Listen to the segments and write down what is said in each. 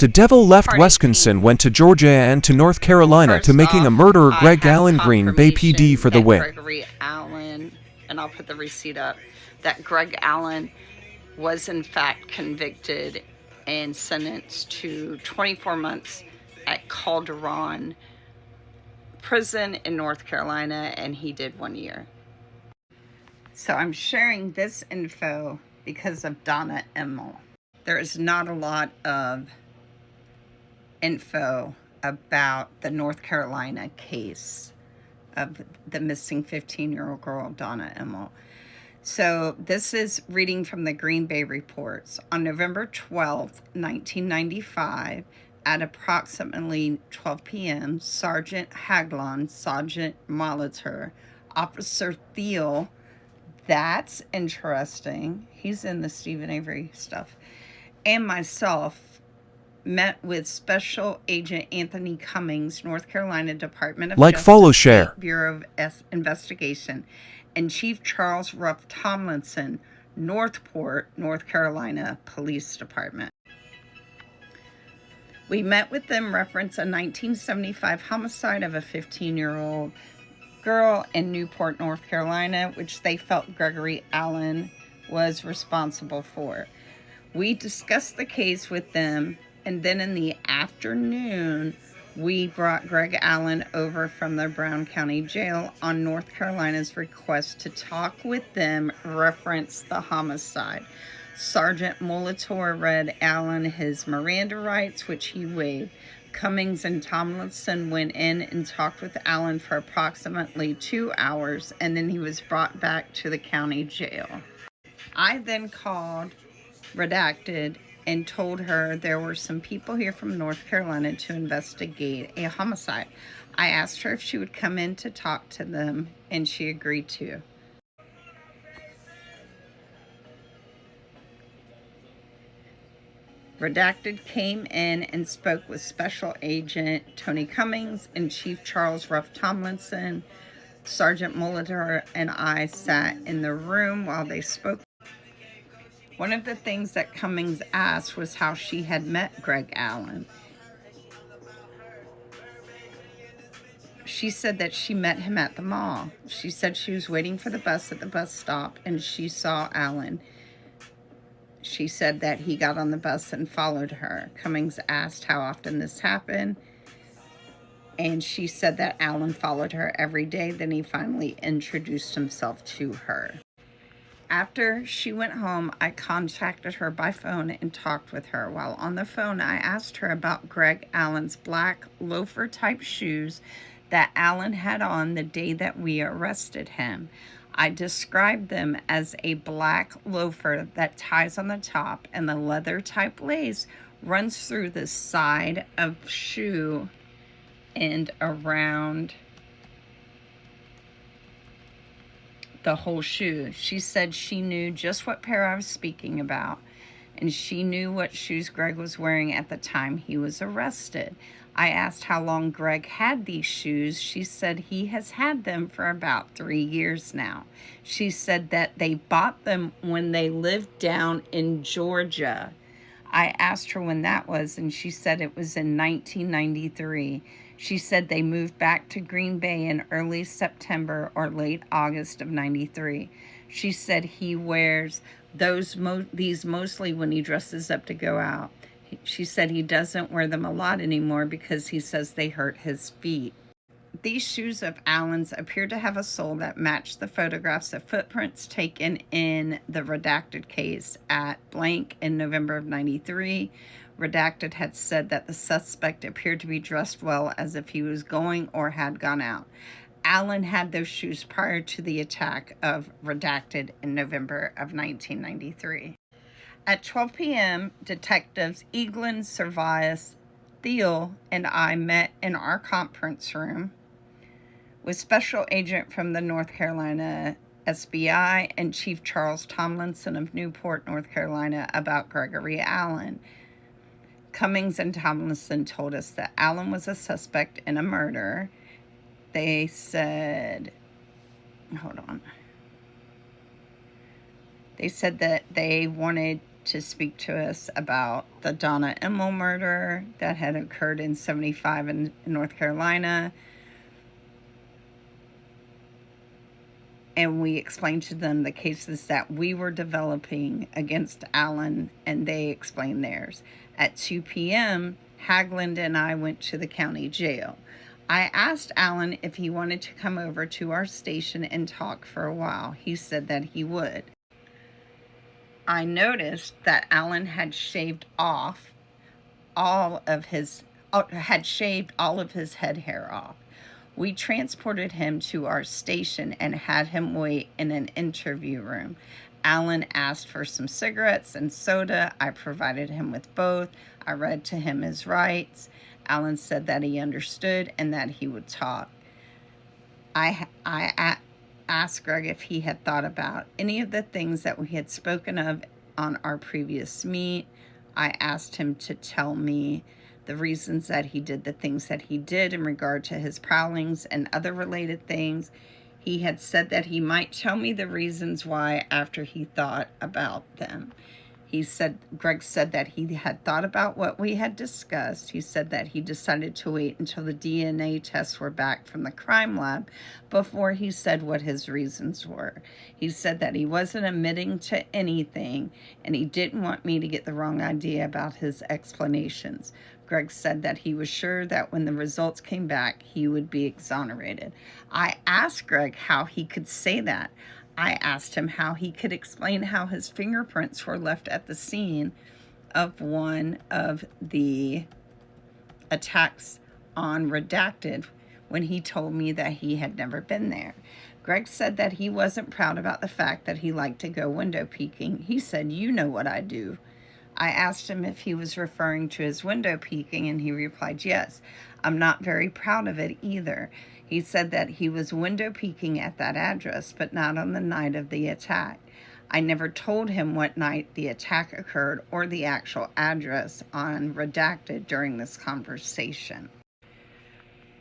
The devil left Wisconsin, went to Georgia and to North Carolina to making a murderer Greg Allen Green Bay PD for the win. Gregory Allen, and I'll put the receipt up, that Greg Allen was in fact convicted and sentenced to 24 months at Calderon Prison in North Carolina, and he did 1 year. So I'm sharing this info because of Donna Emmel. There is not a lot of info about the North Carolina case of the missing 15-year-old girl, Donna Emmel. So this is reading from the Green Bay reports. On November 12th, 1995, at approximately 12 p.m., Sergeant Haglon, Sergeant Molitor, Officer Thiel, that's interesting, he's in the Stephen Avery stuff, and myself met with Special Agent Anthony Cummings, North Carolina Department of Justice, follow, share. Bureau of Investigation, and Chief Charles Ruff Tomlinson, Northport, North Carolina Police Department. We met with them reference a 1975 homicide of a 15-year-old girl in Newport, North Carolina, which they felt Gregory Allen was responsible for. We discussed the case with them, and then in the afternoon, we brought Greg Allen over from the Brown County Jail on North Carolina's request to talk with them, reference the homicide. Sergeant Molitor read Allen his Miranda rights, which he waived. Cummings and Tomlinson went in and talked with Allen for approximately 2 hours, and then he was brought back to the county jail. I then called Redacted and told her there were some people here from North Carolina to investigate a homicide. I asked her if she would come in to talk to them, and she agreed to. Redacted came in and spoke with Special Agent Tony Cummings and Chief Charles Ruff Tomlinson. Sergeant Molitor and I sat in the room while they spoke. One of the things that Cummings asked was how she had met Greg Allen. She said that she met him at the mall. She said she was waiting for the bus at the bus stop and she saw Allen. She said that he got on the bus and followed her. Cummings asked how often this happened, and she said that Allen followed her every day. Then he finally introduced himself to her. After she went home, I contacted her by phone and talked with her. While on the phone, I asked her about Greg Allen's black loafer-type shoes that Allen had on the day that we arrested him. I described them as a black loafer that ties on the top, and the leather-type lace runs through the side of shoe and around the whole shoe. She said she knew just what pair I was speaking about, and she knew what shoes Greg was wearing at the time he was arrested. I asked how long Greg had these shoes. She said he has had them for about 3 years now. She said that they bought them when they lived down in Georgia. I asked her when that was, and she said it was in 1993. She said they moved back to Green Bay in early September or late August of 93. She said he wears these mostly when he dresses up to go out. She said he doesn't wear them a lot anymore because he says they hurt his feet. These shoes of Allen's appear to have a sole that matched the photographs of footprints taken in the Redacted case at blank in November of 93. Redacted had said that the suspect appeared to be dressed well, as if he was going or had gone out. Allen had those shoes prior to the attack of Redacted in November of 1993. At 12 p.m., Detectives Eaglin, Servais, Thiel, and I met in our conference room with Special Agent from the North Carolina SBI and Chief Charles Tomlinson of Newport, North Carolina, about Gregory Allen. Cummings and Tomlinson told us that Allen was a suspect in a murder. They said, They said that they wanted to speak to us about the Donna Emmel murder that had occurred in 75 in North Carolina. And we explained to them the cases that we were developing against Alan, and they explained theirs. At 2 p.m., Hagland and I went to the county jail. I asked Alan if he wanted to come over to our station and talk for a while. He said that he would. I noticed that Alan had shaved all of his head hair off. We transported him to our station and had him wait in an interview room. Alan asked for some cigarettes and soda. I provided him with both. I read to him his rights. Alan said that he understood and that he would talk. I asked Greg if he had thought about any of the things that we had spoken of on our previous meet. I asked him to tell me the reasons that he did the things that he did in regard to his prowlings and other related things. He had said that he might tell me the reasons why after he thought about them. Greg said that he had thought about what we had discussed. He said that he decided to wait until the DNA tests were back from the crime lab before he said what his reasons were. He said that he wasn't admitting to anything, and he didn't want me to get the wrong idea about his explanations. Greg said that he was sure that when the results came back, he would be exonerated. I asked Greg how he could say that. I asked him how he could explain how his fingerprints were left at the scene of one of the attacks on Redacted when he told me that he had never been there. Greg said that he wasn't proud about the fact that he liked to go window peeking. He said, "You know what I do." I asked him if he was referring to his window peeking, and he replied, "Yes. I'm not very proud of it either." He said that he was window peeking at that address, but not on the night of the attack. I never told him what night the attack occurred or the actual address on Redacted during this conversation.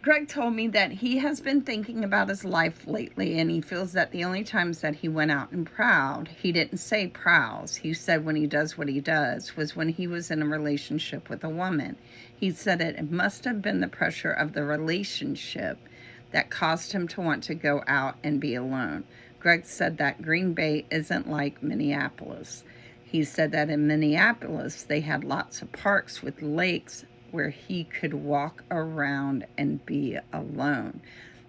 Greg told me that he has been thinking about his life lately, and he feels that the only times that he went out and prowled, he didn't say prowls, he said when he does what he does, was when he was in a relationship with a woman. He said it must have been the pressure of the relationship that caused him to want to go out and be alone. Greg said that Green Bay isn't like Minneapolis. He said that in Minneapolis, they had lots of parks with lakes where he could walk around and be alone.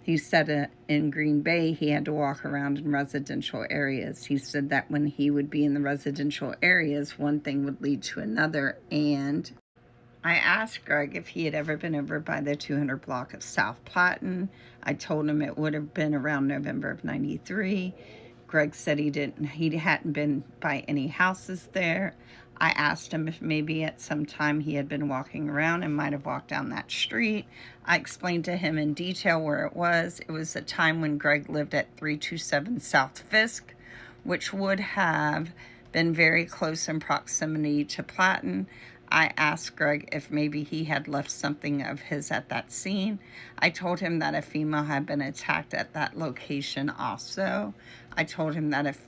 He said in Green Bay, he had to walk around in residential areas. He said that when he would be in the residential areas, one thing would lead to another. And I asked Greg if he had ever been over by the 200 block of South Platten. I told him it would have been around November of 93. Greg said he hadn't been by any houses there. I asked him if maybe at some time he had been walking around and might have walked down that street. I explained to him in detail where it was. It was a time when Greg lived at 327 South Fisk, which would have been very close in proximity to Platten. I asked Greg if maybe he had left something of his at that scene. I told him that a female had been attacked at that location also. I told him that if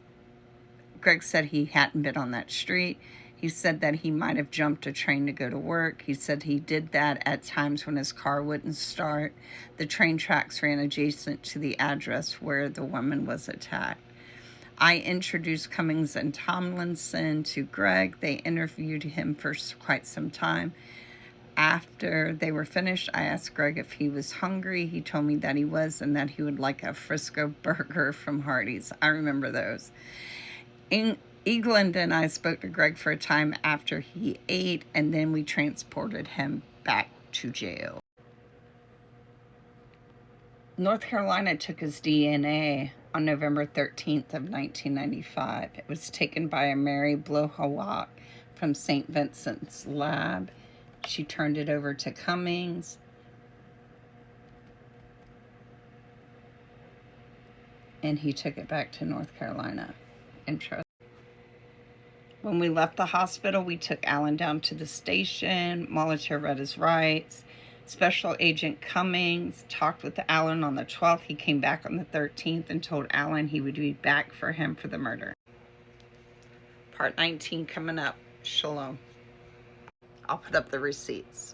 Greg said he hadn't been on that street, he said that he might have jumped a train to go to work. He said he did that at times when his car wouldn't start. The train tracks ran adjacent to the address where the woman was attacked. I introduced Cummings and Tomlinson to Greg. They interviewed him for quite some time. After they were finished, I asked Greg if he was hungry. He told me that he was and that he would like a Frisco burger from Hardee's. I remember those. Eagland and I spoke to Greg for a time after he ate, and then we transported him back to jail. North Carolina took his DNA on November 13th of 1995. It was taken by a Mary Blohawak from St. Vincent's lab. She turned it over to Cummings. And he took it back to North Carolina. When we left the hospital, we took Alan down to the station. Molitor read his rights. Special Agent Cummings talked with Alan on the 12th. He came back on the 13th and told Alan he would be back for him for the murder. part 19 coming up. Shalom. I'll put up the receipts.